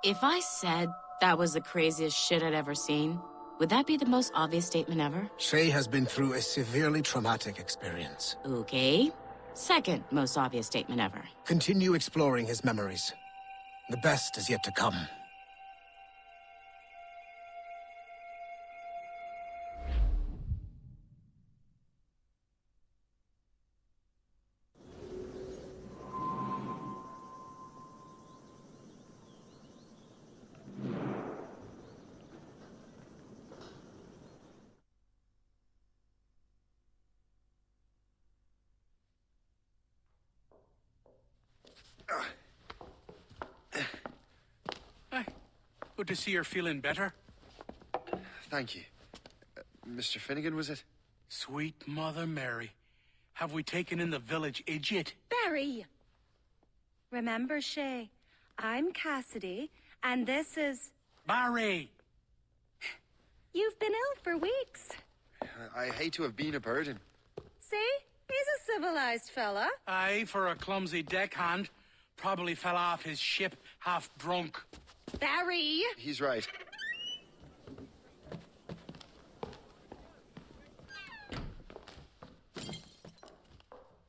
If I said that was the craziest shit I'd ever seen, would that be the most obvious statement ever? Shay has been through a severely traumatic experience. Okay. Second most obvious statement ever. Continue exploring his memories. The best is yet to come. Good to see you're feeling better. Thank you. Mr. Finnegan, was it? Sweet Mother Mary. Have we taken in the village idiot? Barry! Remember, Shay, I'm Cassidy, and this is... Barry! You've been ill for weeks. I hate to have been a burden. See? He's a civilized fella. Aye, for a clumsy deckhand. Probably fell off his ship half drunk. Barry! He's right.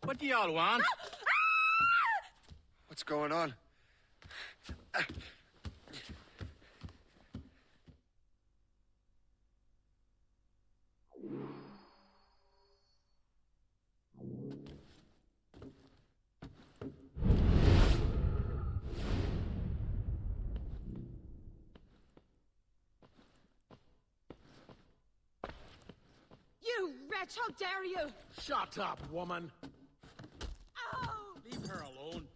What do y'all want? What's going on? You wretch, how dare you! Shut up, woman. Oh! Leave her alone.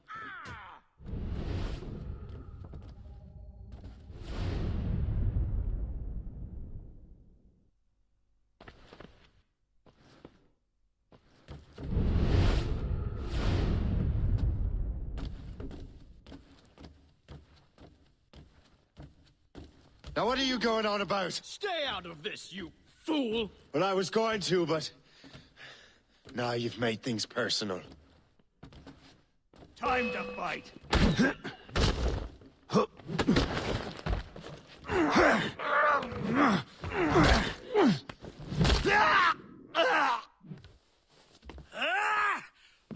Now what are you going on about? Stay out of this, you fool! Well, I was going to, but... Now you've made things personal. Time to fight!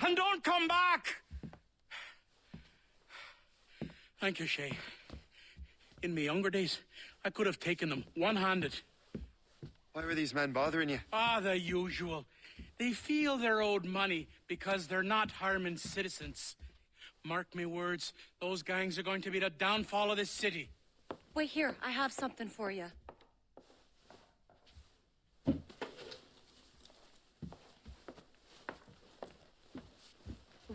And don't come back! Thank you, Shay. In my younger days, I could have taken them one-handed. Why were these men bothering you? Ah, the usual. They feel they're owed money because they're not harming citizens. Mark me words, those gangs are going to be the downfall of this city. Wait here, I have something for you. It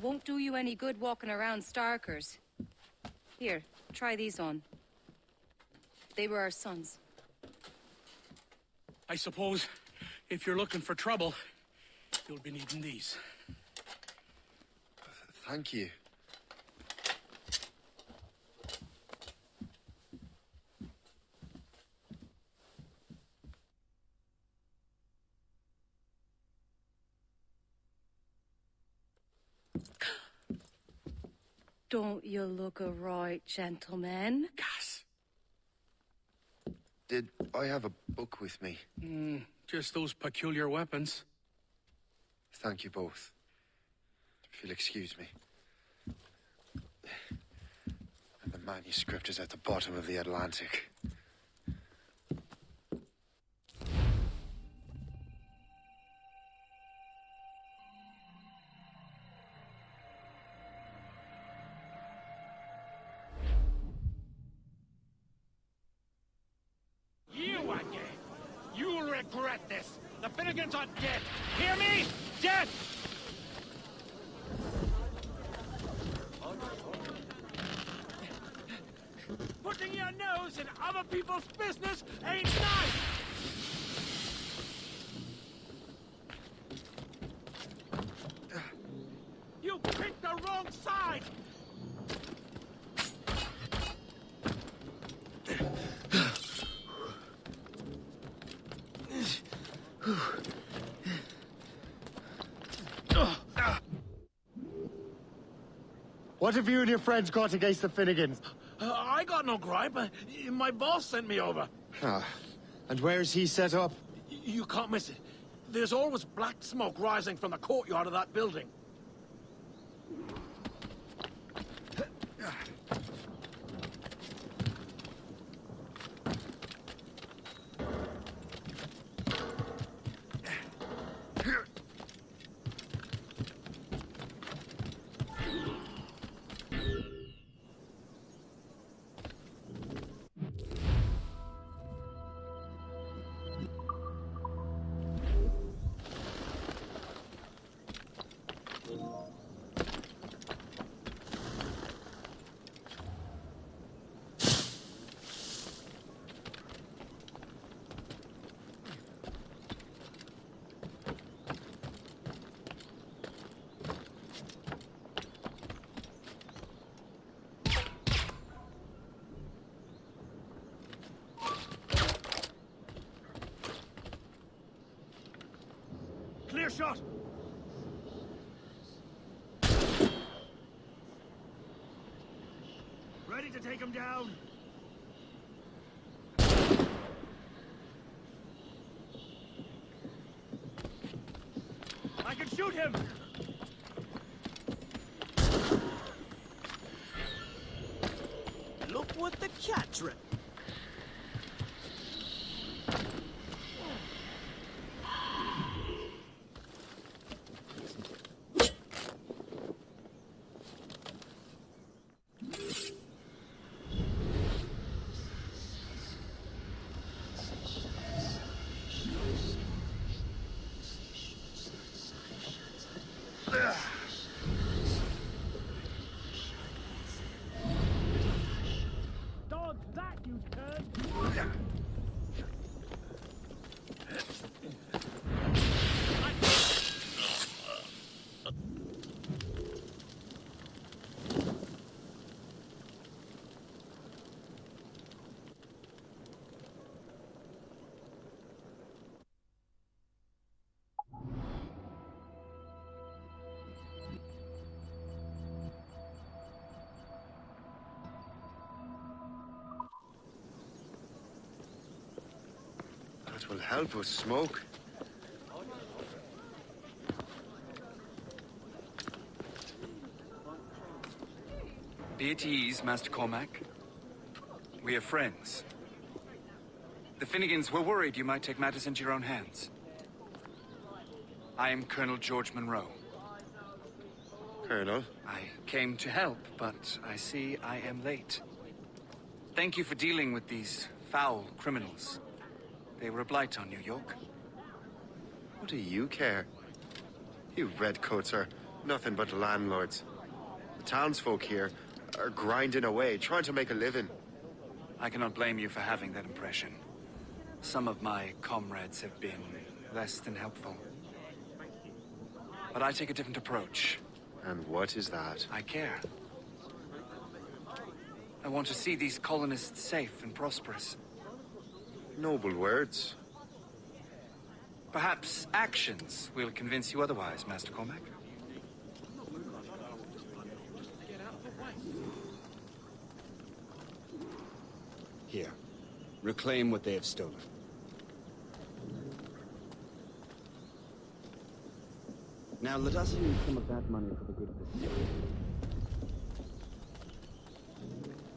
won't do you any good walking around Starkers. Here, try these on. They were our sons. I suppose if you're looking for trouble, you'll be needing these. Thank you. Don't you look a right gentleman? Gas. Did I have a book with me? Just those peculiar weapons. Thank you both. If you'll excuse me. And the manuscript is at the bottom of the Atlantic. You again! You'll regret this! The Finnegans are dead! Hear me? Dead! Putting your nose in other people's business ain't nice! You picked the wrong side! What have you and your friends got against the Finnegans? I got got no gripe. My boss sent me over. Ah, and where's he set up? You can't miss it. There's always black smoke rising from the courtyard of that building. Clear shot! Ready to take him down! I can shoot him! Look what the cat tripped. Dodge that, you turd! That will help us smoke. Be at ease, Master Cormac. We are friends. The Finnegans were worried you might take matters into your own hands. I am Colonel George Monroe. Colonel? I came to help, but I see I am late. Thank you for dealing with these foul criminals. They were a blight on New York. What do you care? You redcoats are nothing but landlords. The townsfolk here are grinding away, trying to make a living. I cannot blame you for having that impression. Some of my comrades have been less than helpful. But I take a different approach. And what is that? I care. I want to see these colonists safe and prosperous. Noble words. Perhaps actions will convince you otherwise, Master Cormac. Here. Reclaim what they have stolen. Now let us use some of that money for the good of the city.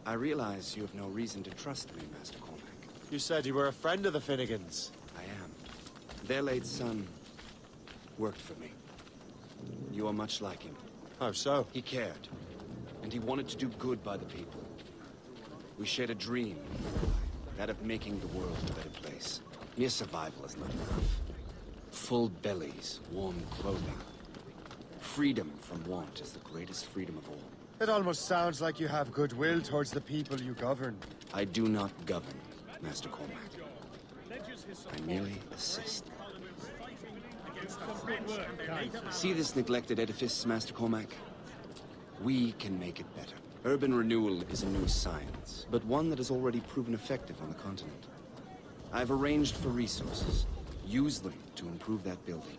I realize you have no reason to trust me, Master Cormac. You said you were a friend of the Finnegans. I am. Their late son worked for me. You are much like him. How so? He cared, and he wanted to do good by the people. We shared a dream, that of making the world a better place. Mere survival is not enough. Full bellies, warm clothing. Freedom from want is the greatest freedom of all. It almost sounds like you have goodwill towards the people you govern. I do not govern, Master Cormac. I merely assist. See this neglected edifice, Master Cormac? We can make it better. Urban renewal is a new science, but one that has already proven effective on the continent. I've arranged for resources. Use them to improve that building.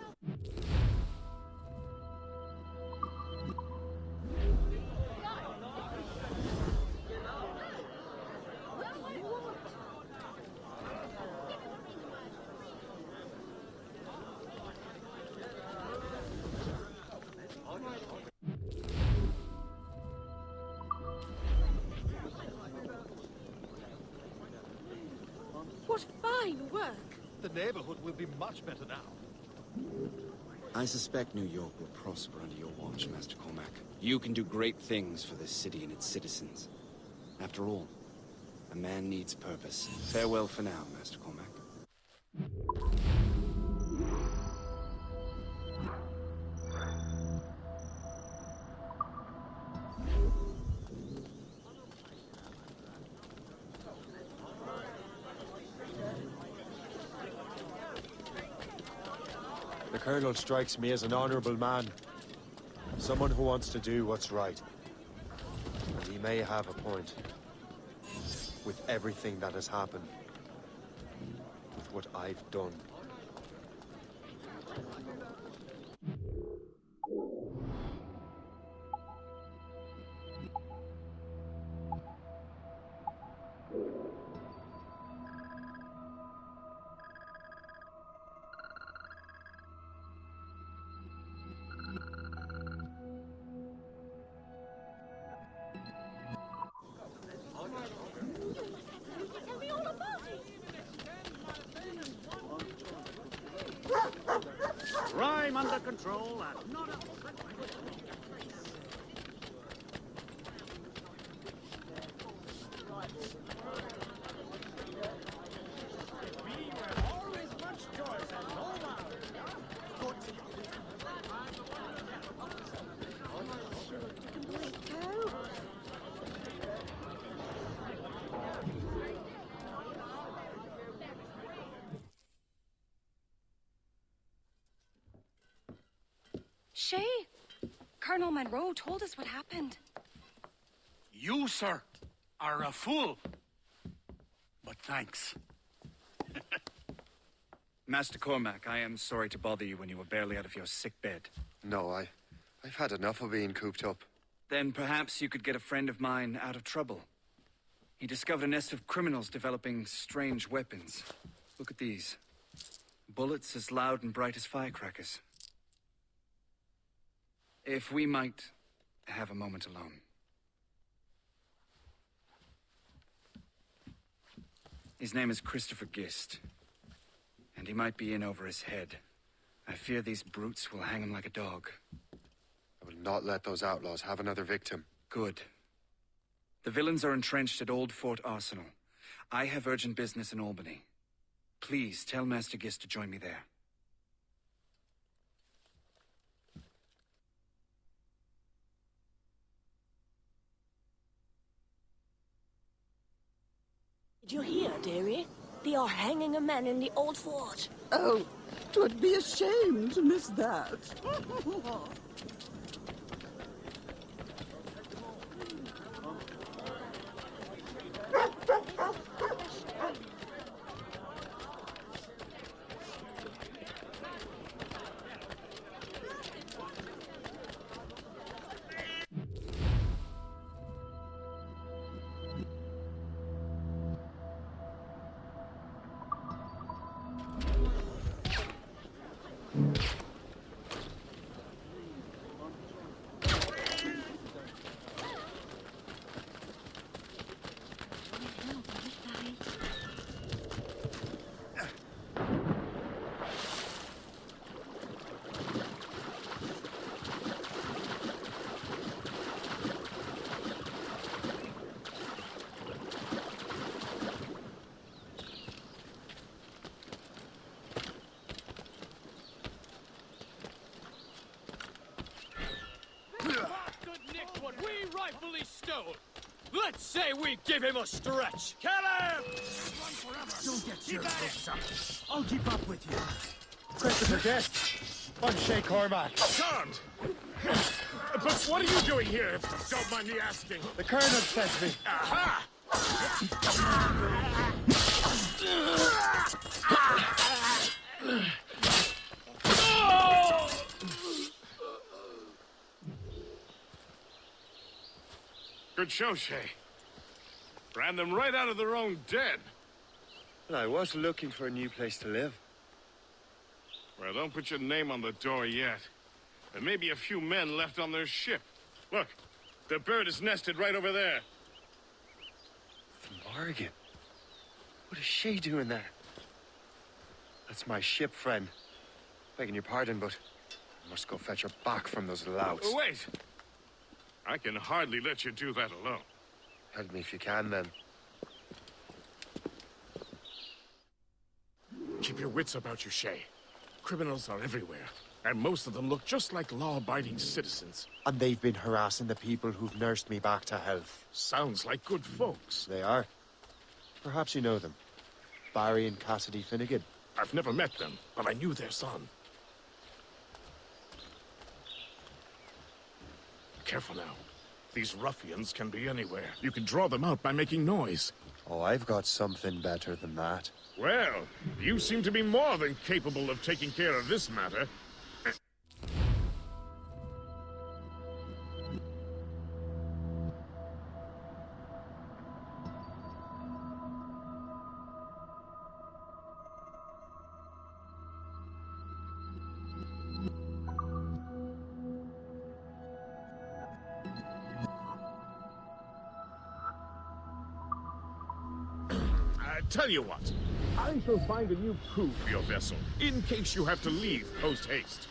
The neighborhood will be much better now. I suspect New York will prosper under your watch, Master Cormac. You can do great things for this city and its citizens. After all, a man needs purpose. Farewell for now, Master Cormac. The Colonel strikes me as an honorable man. Someone who wants to do what's right. And he may have a point. With everything that has happened. With what I've done. Crime under control and not a... Shay, Colonel Monroe told us what happened. You, sir, are a fool. But thanks. Master Cormac, I am sorry to bother you when you were barely out of your sick bed. No, I've had enough of being cooped up. Then perhaps you could get a friend of mine out of trouble. He discovered a nest of criminals developing strange weapons. Look at these. Bullets as loud and bright as firecrackers. If we might have a moment alone. His name is Christopher Gist. And he might be in over his head. I fear these brutes will hang him like a dog. I will not let those outlaws have another victim. Good. The villains are entrenched at Old Fort Arsenal. I have urgent business in Albany. Please tell Master Gist to join me there. Did you hear, dearie? They are hanging a man in the old fort. Oh, 'twould be a shame to miss that. Let's say we give him a stretch. Kill him! Don't get your hopes up. I'll keep up with you. Christopher Guest. I'm Shay Cormac. Can't! But what are you doing here, if you don't mind me asking? The Colonel sent me. Aha! Good show, Shay. Ran them right out of their own den. Well, I was looking for a new place to live. Well, don't put your name on the door yet. There may be a few men left on their ship. Look, the bird is nested right over there. The Morgan. What is Shay doing there? That's my ship, friend. Begging your pardon, but I must go fetch her back from those louts. Wait! I can hardly let you do that alone. Help me if you can, then. Keep your wits about you, Shay. Criminals are everywhere, and most of them look just like law-abiding citizens. And they've been harassing the people who've nursed me back to health. Sounds like good folks. They are. Perhaps you know them. Barry and Cassidy Finnegan. I've never met them, but I knew their son. Careful now. These ruffians can be anywhere. You can draw them out by making noise. Oh, I've got something better than that. Well, you seem to be more than capable of taking care of this matter. Tell you what, I shall find a new crew for your vessel, in case you have to leave post-haste.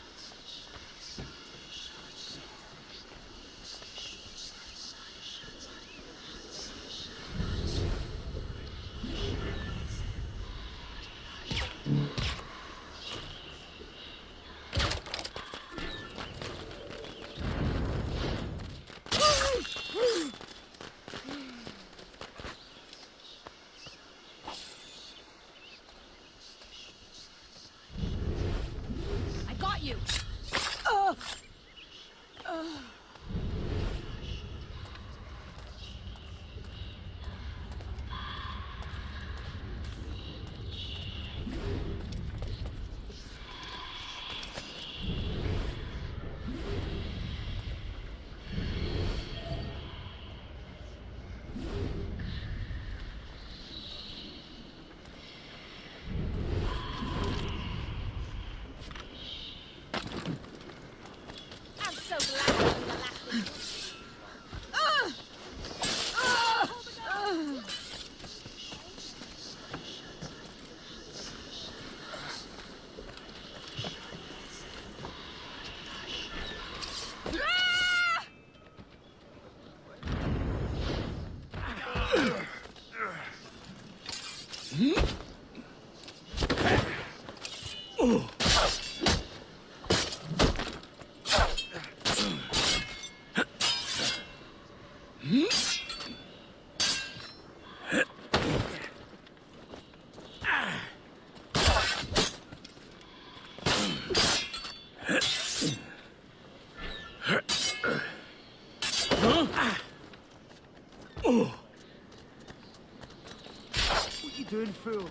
What you doing, fool?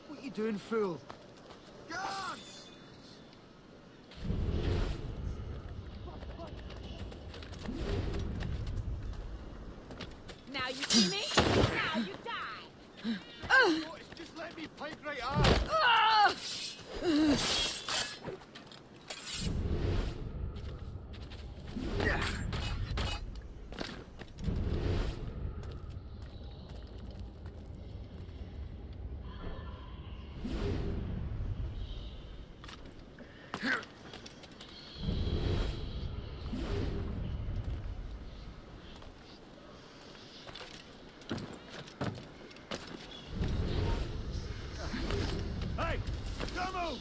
What you doing, fool? Now you see me? Now you die! Just let me pipe right out! Hey! Don't move!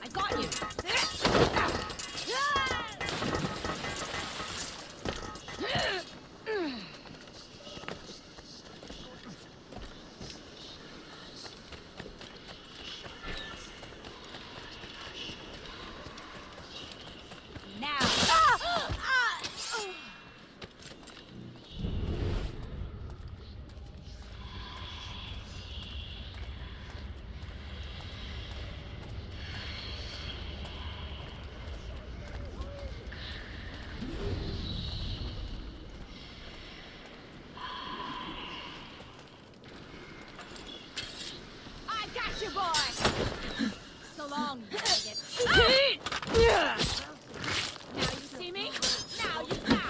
I got you! Now you see me? Now you die!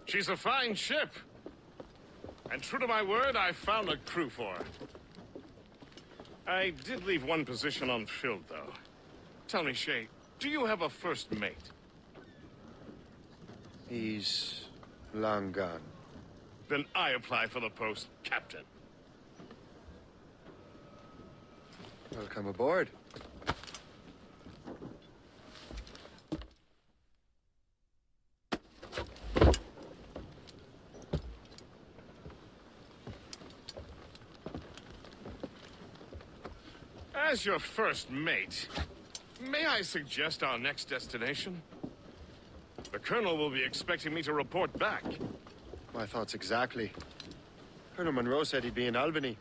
She's a fine ship. And true to my word, I found a crew for her. I did leave one position unfilled, though. Tell me, Shay, do you have a first mate? He's long gone. Then I apply for the post, Captain. Welcome aboard. As your first mate, may I suggest our next destination? The Colonel will be expecting me to report back. My thoughts exactly. Colonel Monroe said he'd be in Albany.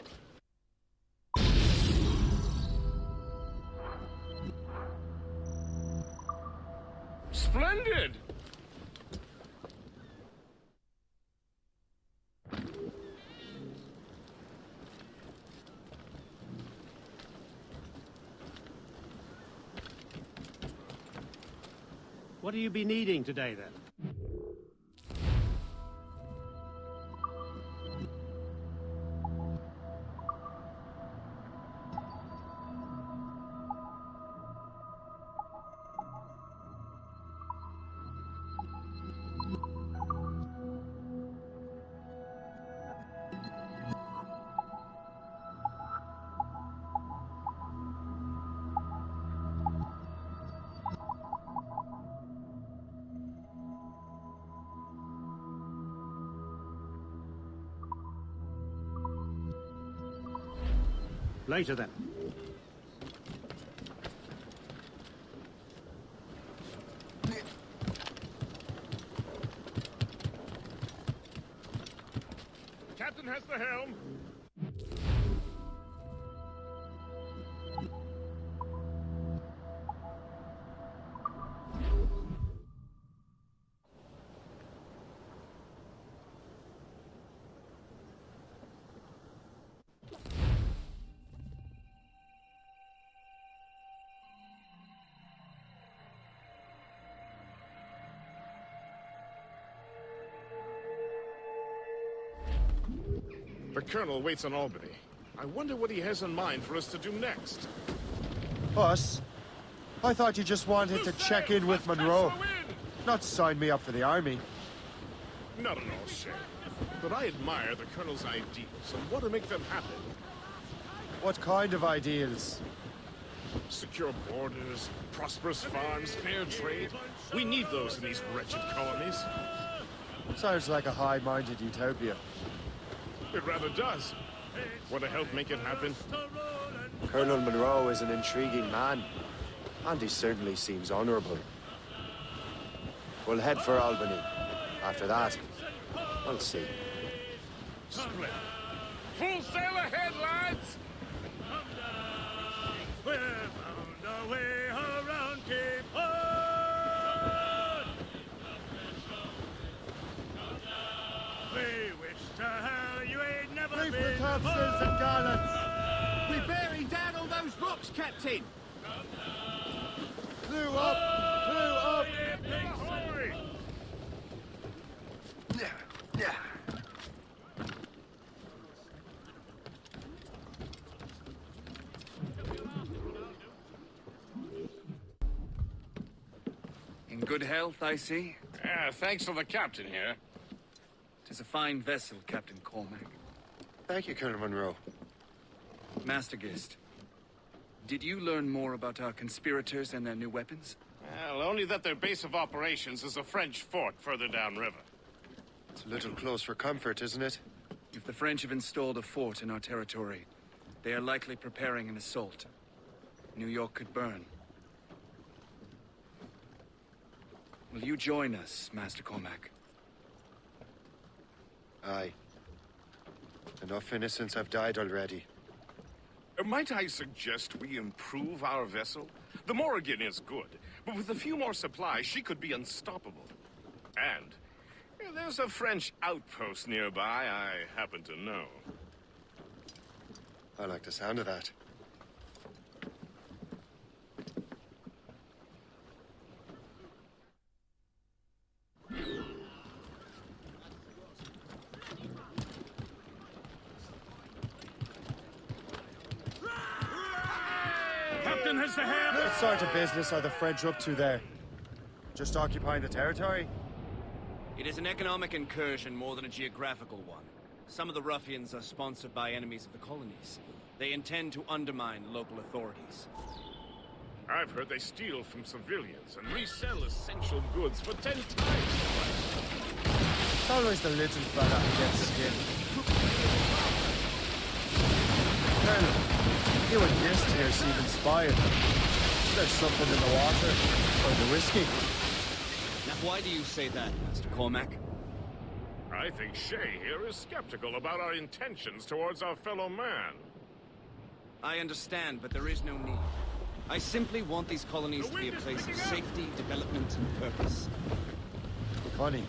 Splendid! What do you be needing today, then? Later, then. Captain has the helm. The Colonel waits on Albany. I wonder what he has in mind for us to do next. Us? I thought you just wanted to check in with Monroe. Not sign me up for the army. Not at all, Shay. But I admire the Colonel's ideals and want to make them happen. What kind of ideals? Secure borders, prosperous farms, fair trade. We need those in these wretched colonies. Sounds like a high-minded utopia. It rather does. Want to help make it happen? Colonel Monroe is an intriguing man, and he certainly seems honorable. We'll head for Albany. After that, we'll see. Split. Full sail ahead, lads! We're bound our way around Cape Horn. officers and gallants! We're bearing down all those rocks, Captain! Clew up! Clew up! In good health, I see. Yeah, thanks to the captain here. Tis a fine vessel, Captain Cormac. Thank you, Colonel Monroe. Master Gist, did you learn more about our conspirators and their new weapons? Well, only that their base of operations is a French fort further downriver. It's a little close for comfort, isn't it? If the French have installed a fort in our territory, they are likely preparing an assault. New York could burn. Will you join us, Master Cormac? Aye. Enough innocents have died already. Might I suggest we improve our vessel? The Morrigan is good, but with a few more supplies, she could be unstoppable. And there's a French outpost nearby I happen to know. I like the sound of that. Captain has the hair! What sort of business are the French up to there? Just occupying the territory? It is an economic incursion more than a geographical one. Some of the ruffians are sponsored by enemies of the colonies. They intend to undermine local authorities. I've heard they steal from civilians and resell essential goods for 10 times the price. It's always the little fella who gets skinned. Colonel, you and Gist here seem inspired. There's something in the water, or the whiskey. Now why do you say that, Master Cormac? I think Shay here is skeptical about our intentions towards our fellow man. I understand, but there is no need. I simply want these colonies to be a place of safety, development, and purpose. Funny.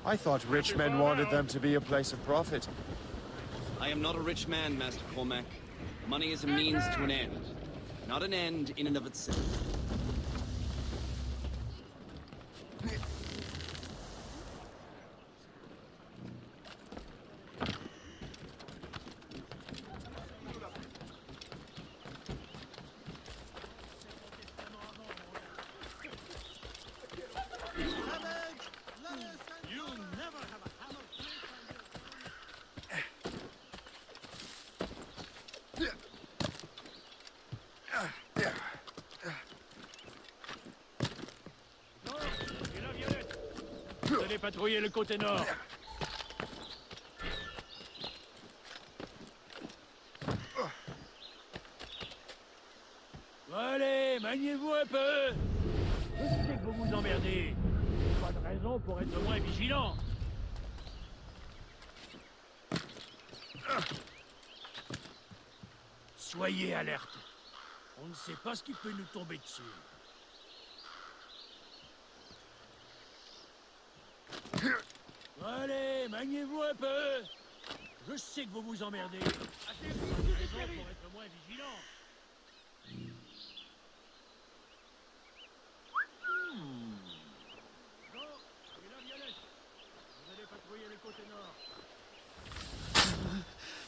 I thought rich men wanted them to be a place of profit. I am not a rich man, Master Cormac. Money is a means to an end, not an end in and of itself. Allez patrouiller le côté nord. Allez, maniez-vous un peu. Je sais que vous vous emmerdez. Pas de raison pour être moins vigilant. Soyez alerte. On ne sait pas ce qui peut nous tomber dessus. Allez, maniez-vous un peu. Je sais que vous vous emmerdez. Pas de raison pour être moins vigilant. Jean et la Violette, vous allez patrouiller le côté nord.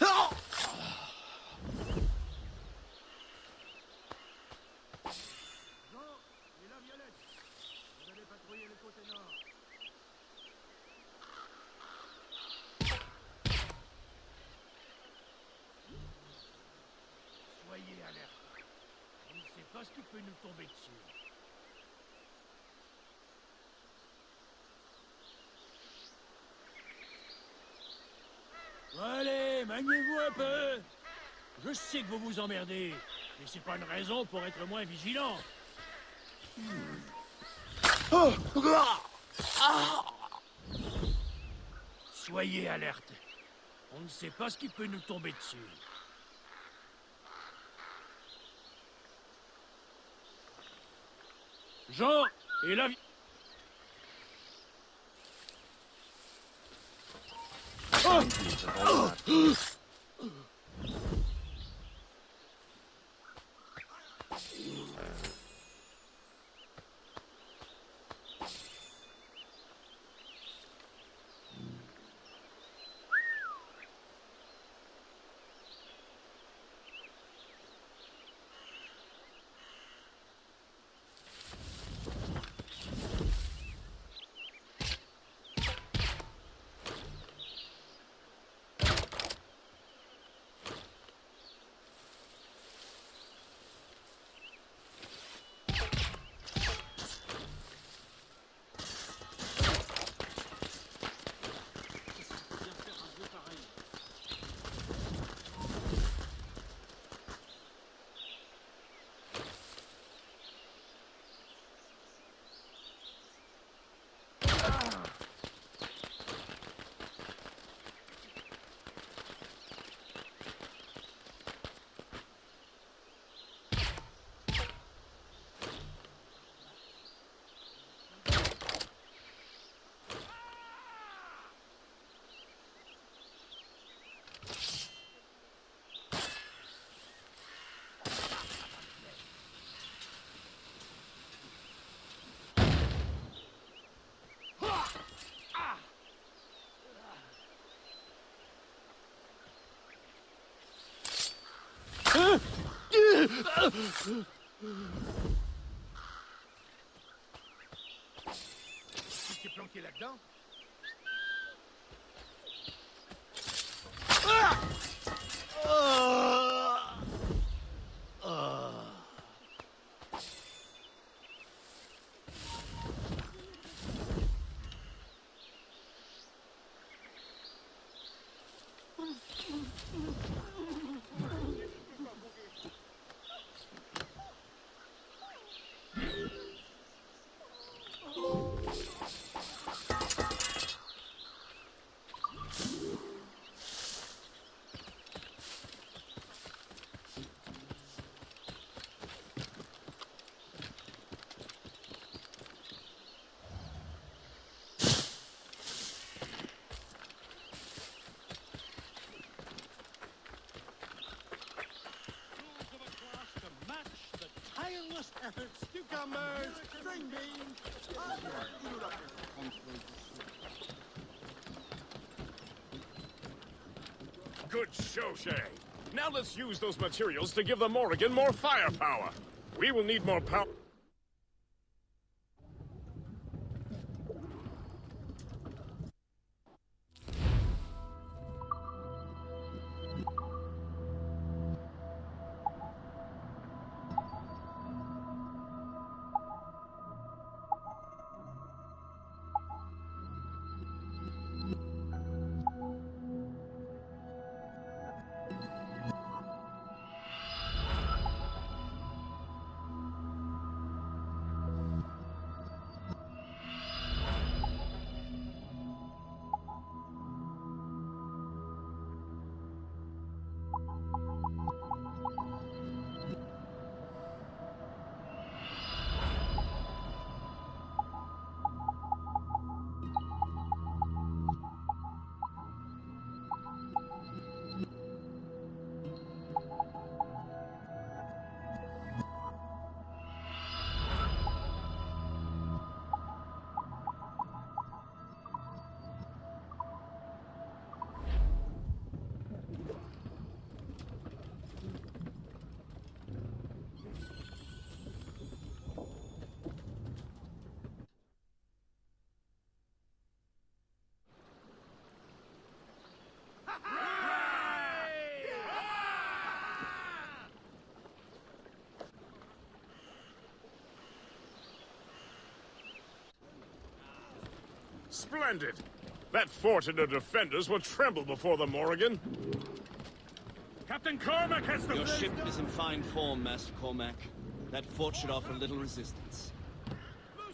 Jean et la Violette, vous allez patrouiller le côté nord. Soyez alerte. On ne sait pas ce qui peut nous tomber dessus. Allez, maniez-vous un peu. Je sais que vous vous emmerdez, mais c'est pas une raison pour être moins vigilant. Soyez alerte. On ne sait pas ce qui peut nous tomber dessus. Jean et la... Tu t'es planqué là-dedans? Tireless efforts, cucumbers, string beans. Good show, Shay. Now let's use those materials to give the Morrigan more firepower. We will need more power. Splendid! That fort and the defenders will tremble before the Morrigan. Captain Cormac has the... Your ship is in fine form, Master Cormac. That fort should offer little resistance.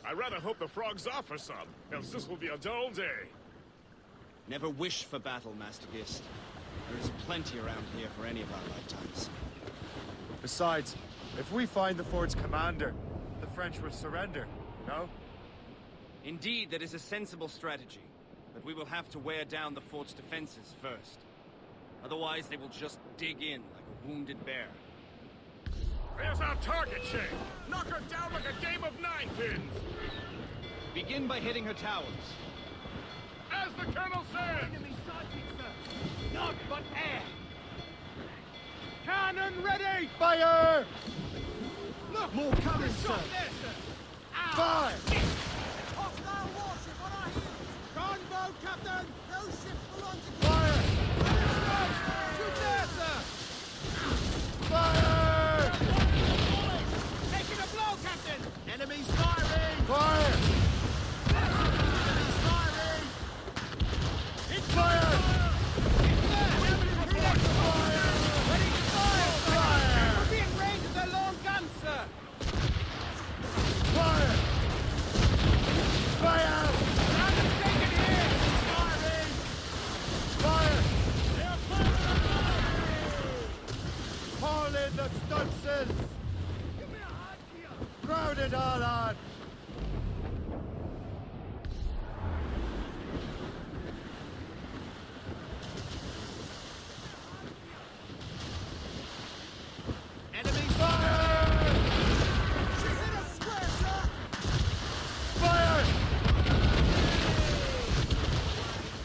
I rather hope the frogs offer some, else this will be a dull day. Never wish for battle, Master Gist. There is plenty around here for any of our lifetimes. Besides, if we find the fort's commander, the French will surrender, no? Indeed, that is a sensible strategy. But we will have to wear down the fort's defenses first. Otherwise, they will just dig in like a wounded bear. There's our target, Shay! Knock her down like a game of ninepins! Begin by hitting her towers. As the Colonel says! Enemy sighted, sir. Not but air! Cannon ready! Fire! Look! More coming, sir! There, sir! Ow. Fire! Hostile warship on our heels. Gunboat, Captain. Those ships belong to... Fire! Shoot there, sir. Fire! Taking a blow, Captain! Enemies firing. Fire! Enemies firing. Hit fire! Ready to fire! Fire! We'll be in range of their long guns, sir! Fire! Fire! Cannon's taken here! Firing! Fire! Call in the stunsails! Crowd it all on! Enemies Fire! She hit us square, sir. Fire!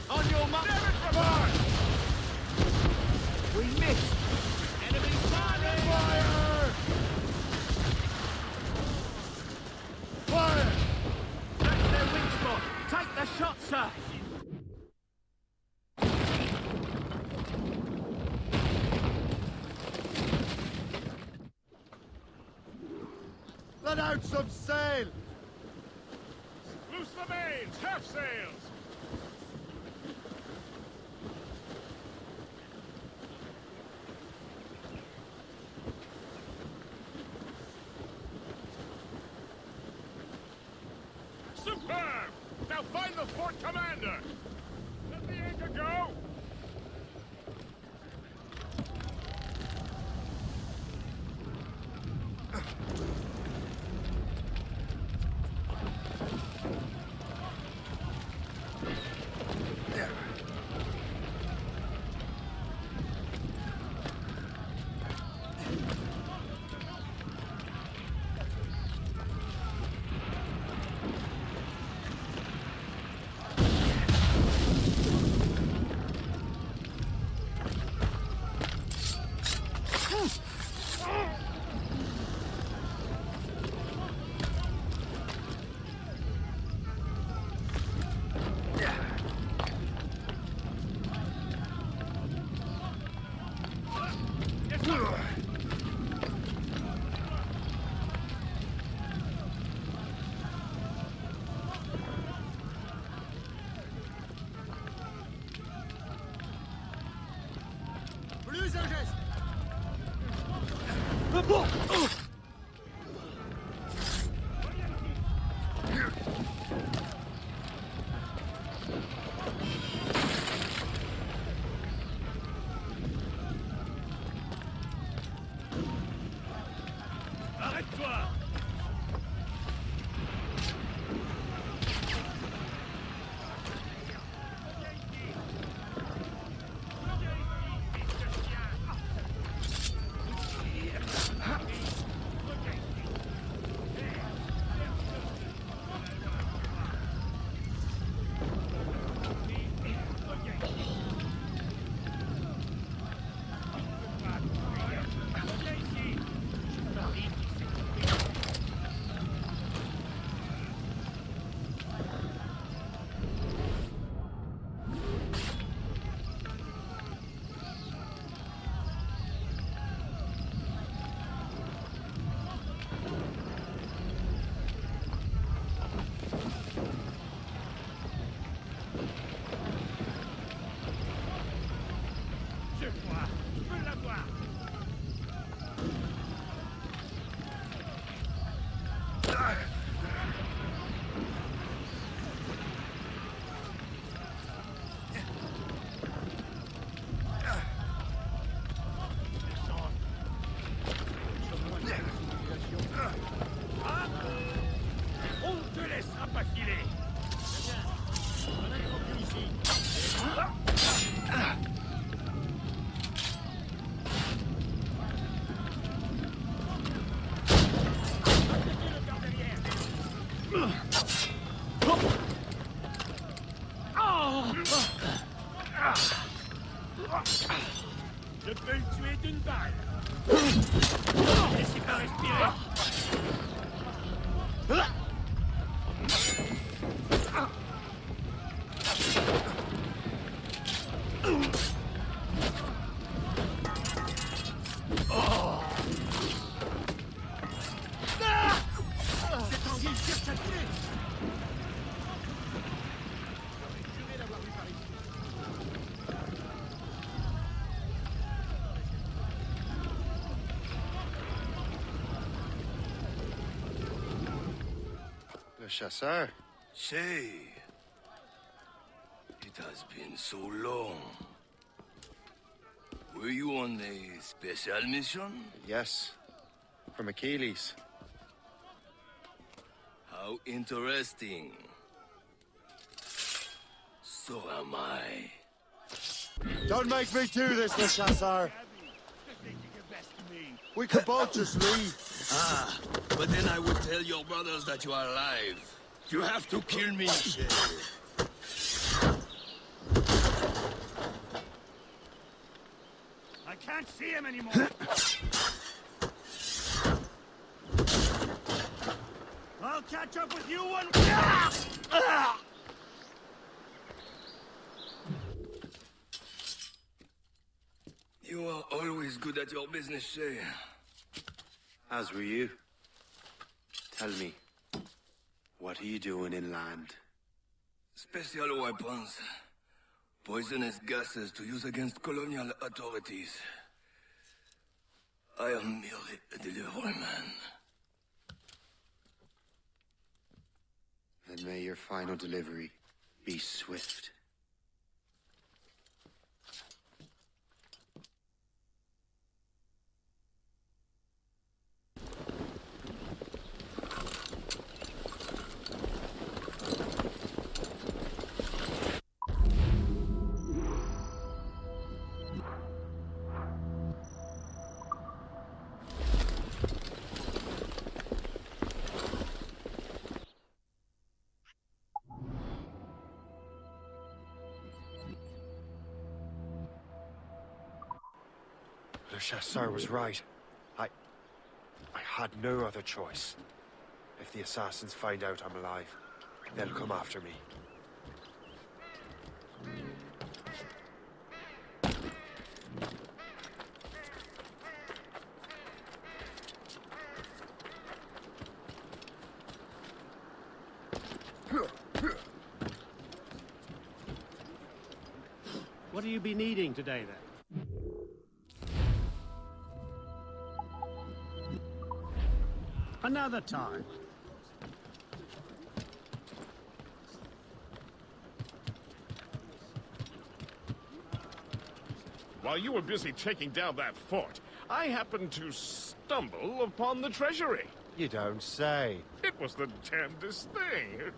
On your mark. Fire! We missed. Enemies firing. Fire! outside! Let out some sail! Loose the mains, half sails! Superb! Now find the fort commander! Let the anchor go! Plus un geste! Arrête-toi! Je crois, je peux l'avoir! On te laissera pas filer! On a compris ici. Attaquez le par derrière! Je peux le tuer d'une balle! Laissez pas respirer! Cette anguille cherche à tuer! J'aurais juré l'avoir vu par ici. Le chasseur? Shay, it has been so long. Were you on a special mission? Yes. From Achilles. How interesting. So am I. Don't make me do this, Le Chasseur! We could both just leave. Ah, but then I would tell your brothers that you are alive. You have to kill me, Shay. I can't see him anymore! I'll catch up with you one... You are always good at your business, Shay. As were you. Tell me, what are you doing inland? Special weapons. Poisonous gases to use against colonial authorities. I am merely a delivery man. And may your final delivery be swift. The Chasseur was right. I had no other choice. If the assassins find out I'm alive, they'll come after me. What do you be needing today, then? Another time. While you were busy taking down that fort, I happened to stumble upon the treasury. You don't say. It was the damnedest thing.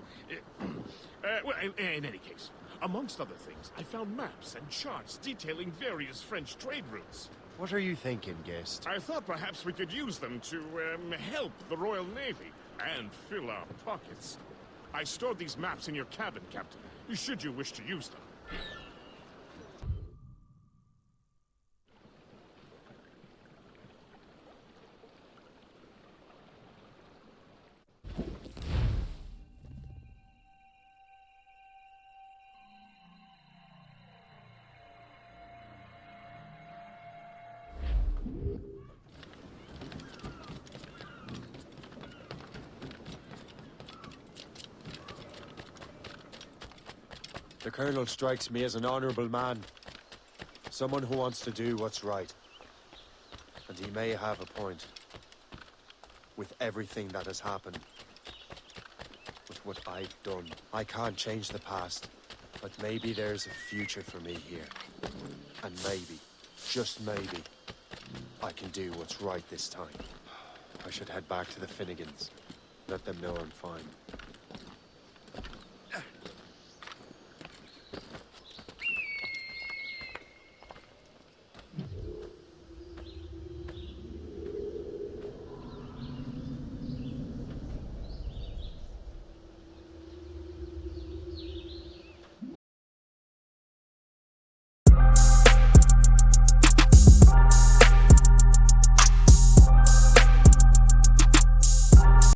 Well, in any case, amongst other things, I found maps and charts detailing various French trade routes. What are you thinking, guest? I thought perhaps we could use them to help the Royal Navy and fill our pockets. I stored these maps in your cabin, Captain, should you wish to use them. The Colonel strikes me as an honorable man. Someone who wants to do what's right. And he may have a point. With everything that has happened. With what I've done. I can't change the past. But maybe there's a future for me here. And maybe, just maybe, I can do what's right this time. I should head back to the Finnegans. Let them know I'm fine.